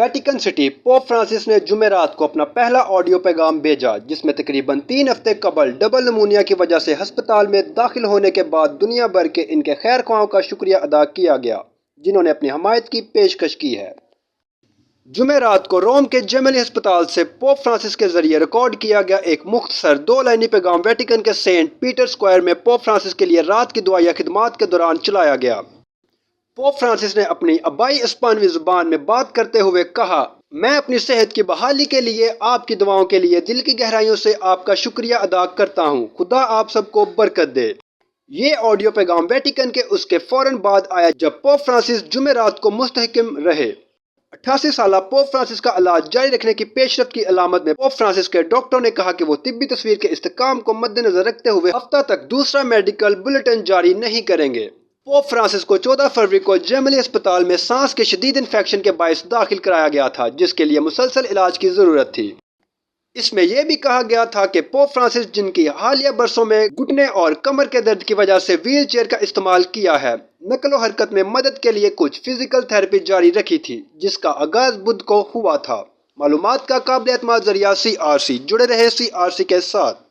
Vatican city pope Francis نے جمعرات کو اپنا پہلا آڈیو پیغام بھیجا جس میں تقریباً 3 ہفتے قبل ڈبل نمونیا کی وجہ سے ہسپتال میں داخل ہونے کے بعد دنیا بھر کے ان کے خیر خواہوں کا شکریہ ادا کیا گیا جنہوں نے اپنی حمایت کی پیشکش کی ہے۔ جمعرات کو روم کے جیملی ہسپتال سے پوپ فرانسس کے ذریعے ریکارڈ کیا گیا ایک مختصر 2 لائنی پیغام ویٹیکن کے سینٹ پیٹر اسکوائر میں پوپ فرانسس کے لیے رات کی دعائیہ خدمات کے دوران چلایا گیا۔ پوپ فرانسس نے اپنی آبائی اسپانوی زبان میں بات کرتے ہوئے کہا، میں اپنی صحت کی بحالی کے لیے آپ کی دعاؤں کے لیے دل کی گہرائیوں سے آپ کا شکریہ ادا کرتا ہوں۔ خدا آپ سب کو برکت دے۔ یہ آڈیو پیغام ویٹیکن کے اس کے فوراً بعد آیا جب پوپ فرانسس جمعرات کو مستحکم رہے۔ 88 سالہ پوپ فرانسس کا علاج جاری رکھنے کی پیش رفت کی علامت میں پوپ فرانسس کے ڈاکٹروں نے کہا کہ وہ طبی تصویر کے استحکام کو مد نظر رکھتے ہوئے ہفتہ تک دوسرا میڈیکل بلیٹن جاری نہیں کریں گے۔ پوپ فرانسس کو 14 فروری کو جیملی ہسپتال میں سانس کے شدید انفیکشن کے باعث داخل کرایا گیا تھا جس کے لیے مسلسل علاج کی ضرورت تھی۔ اس میں یہ بھی کہا گیا تھا کہ پوپ فرانسس جن کی حالیہ برسوں میں گھٹنے اور کمر کے درد کی وجہ سے ویل چیئر کا استعمال کیا ہے، نقل و حرکت میں مدد کے لیے کچھ فزیکل تھراپی جاری رکھی تھی جس کا آغاز بدھ کو ہوا تھا۔ معلومات کا قابل اعتماد ذریعہ CRC، جڑے رہے CRC کے ساتھ۔